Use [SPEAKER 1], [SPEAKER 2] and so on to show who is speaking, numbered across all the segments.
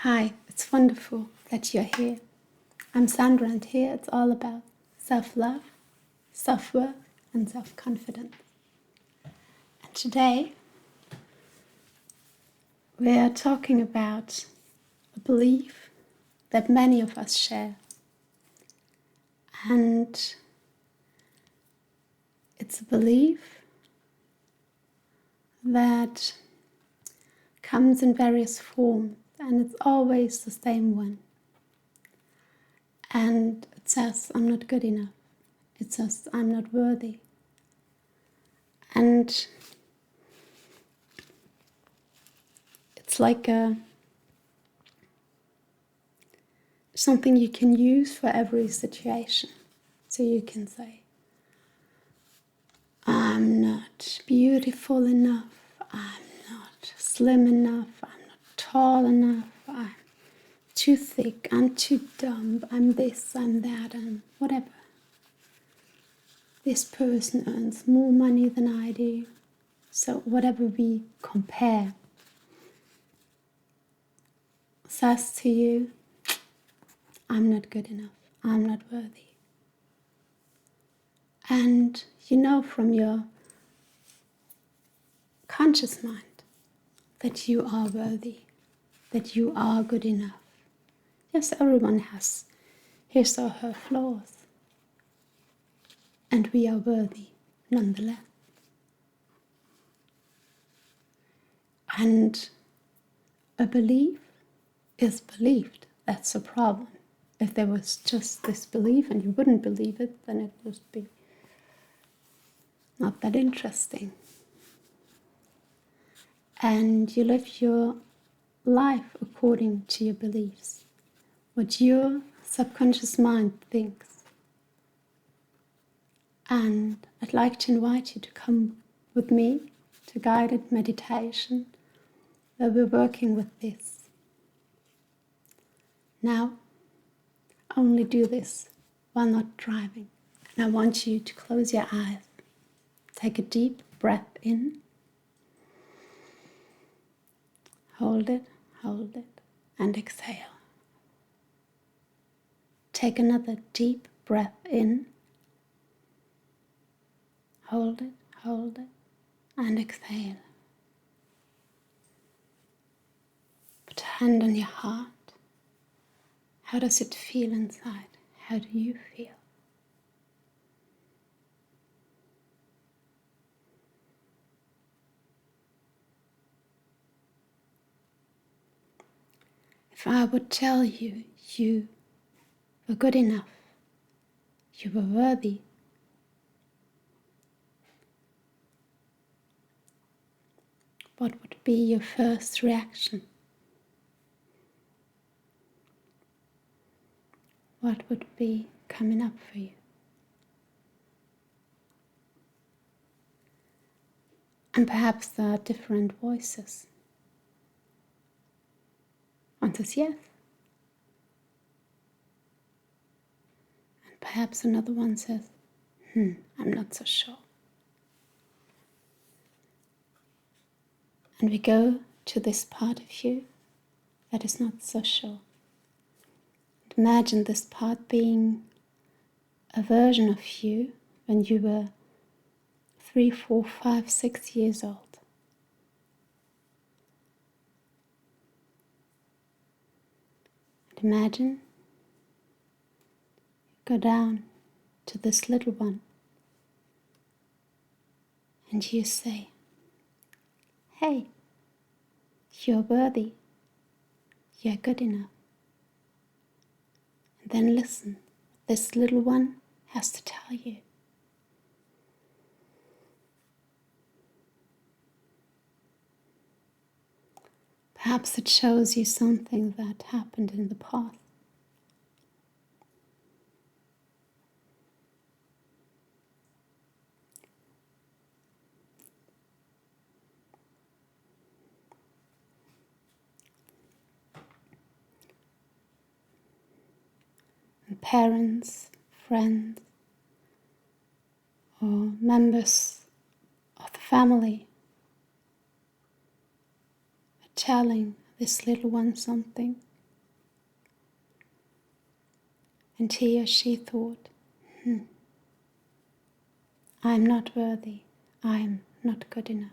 [SPEAKER 1] Hi, it's wonderful that you're here. I'm Sandra, and here it's all about self-love, self-worth, and self-confidence. And today we are talking about a belief that many of us share. And it's a belief that comes in various forms, and it's always the same one. And it says, I'm not good enough. It says, I'm not worthy. And it's like something you can use for every situation. So you can say, I'm not beautiful enough, I'm not slim enough, I'm not tall enough, I'm too thick, I'm too dumb, I'm this, I'm that, I'm whatever. This person earns more money than I do. So whatever we compare says to you, I'm not good enough, I'm not worthy. And you know from your conscious mind that you are worthy, that you are good enough. Yes, everyone has his or her flaws, and we are worthy nonetheless. And a belief is believed. That's a problem. If there was just this belief and you wouldn't believe it, then it would be not that interesting. And you live your life according to your beliefs, what your subconscious mind thinks. And I'd like to invite you to come with me to guided meditation where we're working with this. Now, only do this while not driving. And I want you to close your eyes. Take a deep breath in. Hold it, and exhale. Take another deep breath in. Hold it, and exhale. Put a hand on your heart. How does it feel inside? How do you feel? If I would tell you, you were good enough, you were worthy, what would be your first reaction? What would be coming up for you? And perhaps there are different voices. One says yes. And perhaps another one says, I'm not so sure. And we go to this part of you that is not so sure. And imagine this part being a version of you when you were 3, 4, 5, 6 years old. And imagine you go down to this little one and you say, hey, you're worthy, you're good enough. And then listen, this little one has to tell you. Perhaps it shows you something that happened in the past. And parents, friends, or members of the family are telling this little one something, and he or she thought, I'm not worthy, I'm not good enough.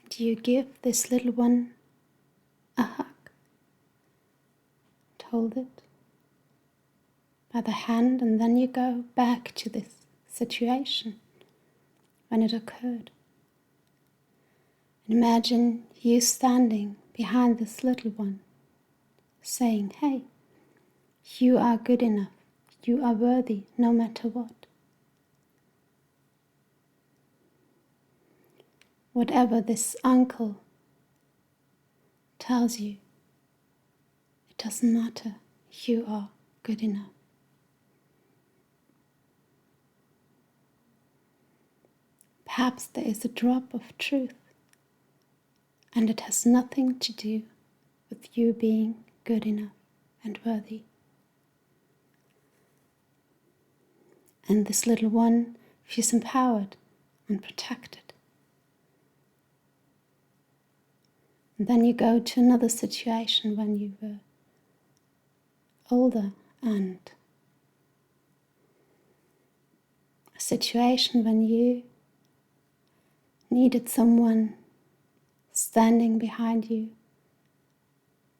[SPEAKER 1] And you give this little one a hug, and hold it by the hand, and then you go back to this situation when it occurred. And imagine you standing behind this little one, saying, hey, you are good enough, you are worthy no matter what. Whatever this uncle tells you, it doesn't matter, you are good enough. Perhaps there is a drop of truth, and it has nothing to do with you being good enough and worthy. And this little one feels empowered and protected. And then you go to another situation when you were older, and a situation when you needed someone standing behind you,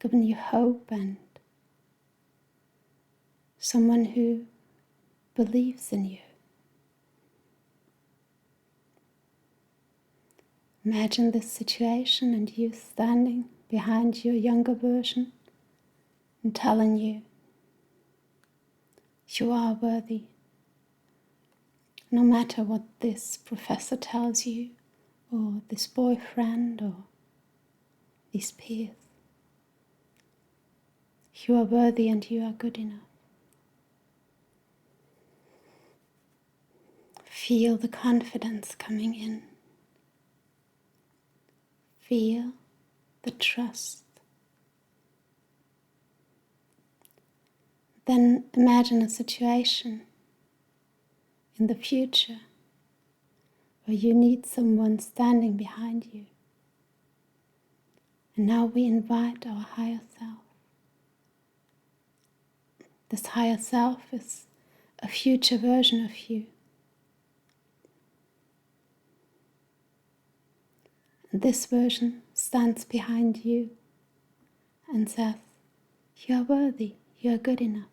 [SPEAKER 1] giving you hope, and someone who believes in you. Imagine this situation and you standing behind your younger version and telling you, you are worthy. No matter what this professor tells you, or this boyfriend, or these peers. You are worthy and you are good enough. Feel the confidence coming in. Feel the trust. Then imagine a situation in the future where you need someone standing behind you. And now we invite our higher self. This higher self is a future version of you. And this version stands behind you and says, you are worthy, you are good enough,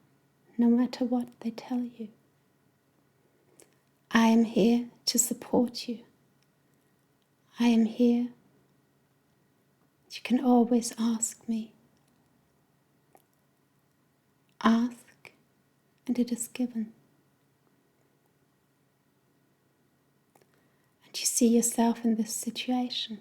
[SPEAKER 1] no matter what they tell you. I am here to support you. I am here. You can always ask me. Ask, and it is given. And you see yourself in this situation.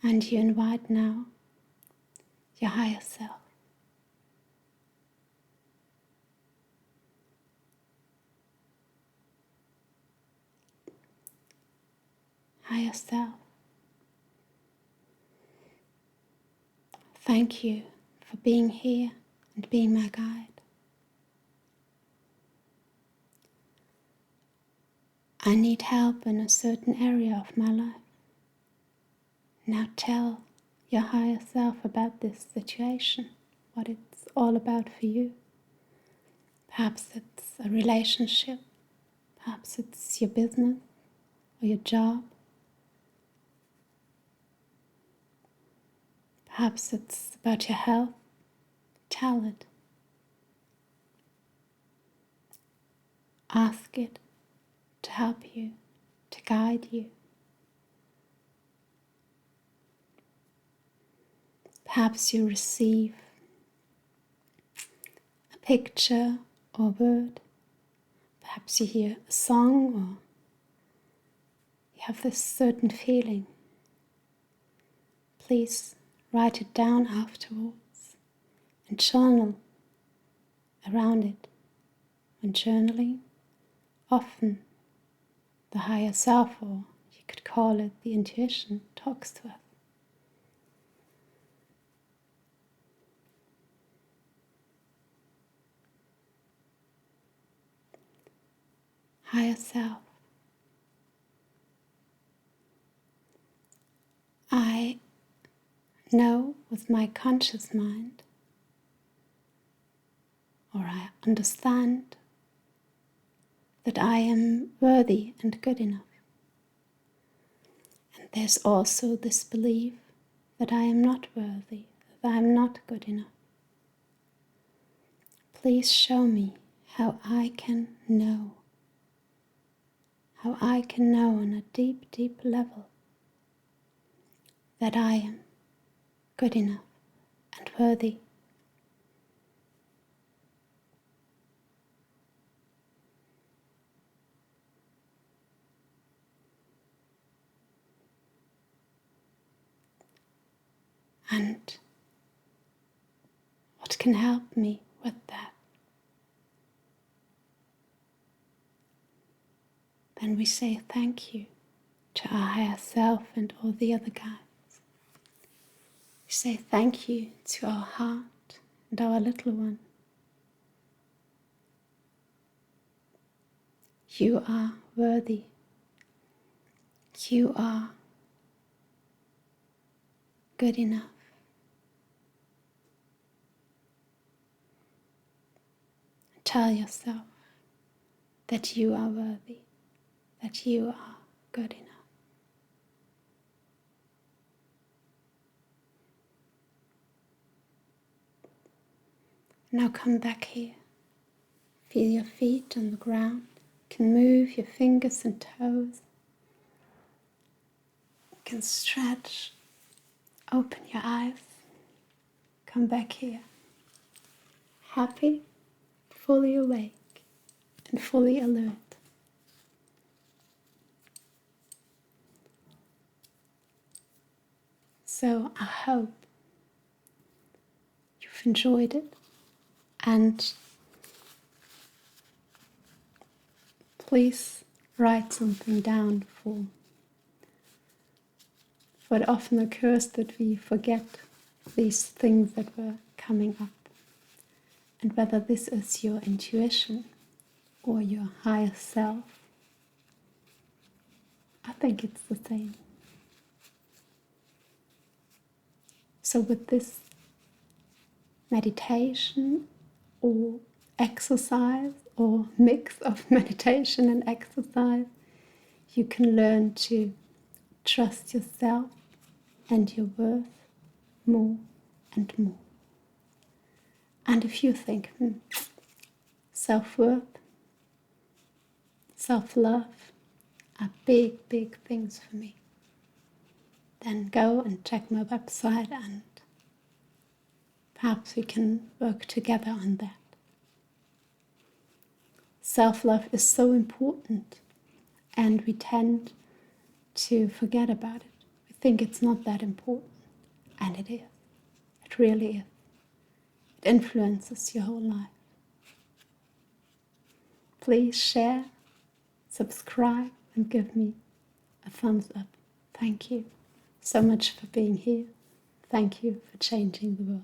[SPEAKER 1] And you invite now your higher self. Higher self, thank you for being here and being my guide. I need help in a certain area of my life. Now tell your higher self about this situation, what it's all about for you. Perhaps it's a relationship, perhaps it's your business or your job. Perhaps it's about your health. Tell it. Ask it to help you, to guide you. Perhaps you receive a picture or word. Perhaps you hear a song, or you have this certain feeling. Please write it down afterwards and journal around it. When journaling, often the higher self, or you could call it the intuition, talks to us. Higher self, I know with my conscious mind, or I understand that I am worthy and good enough. And there's also this belief that I am not worthy, that I am not good enough. Please show me how I can know on a deep, deep level that I am good enough and worthy. And what can help me with that? Then we say thank you to our higher self and all the other guides. We say thank you to our heart and our little one. You are worthy. You are good enough. Tell yourself that you are worthy, that you are good enough. Now come back here. Feel your feet on the ground. You can move your fingers and toes. You can stretch. Open your eyes. Come back here. Happy, fully awake, and fully alert. So I hope you've enjoyed it, and please write something down for it often occurs that we forget these things that were coming up, and whether this is your intuition or your higher self, I think it's the same. So with this meditation or exercise or mix of meditation and exercise, you can learn to trust yourself and your worth more and more. And if you think, self-worth, self-love are big, big things for me, then go and check my website and perhaps we can work together on that. Self-love is so important and we tend to forget about it. We think it's not that important, and it is. It really is. It influences your whole life. Please share, subscribe, and give me a thumbs up. Thank you so much for being here. Thank you for changing the world.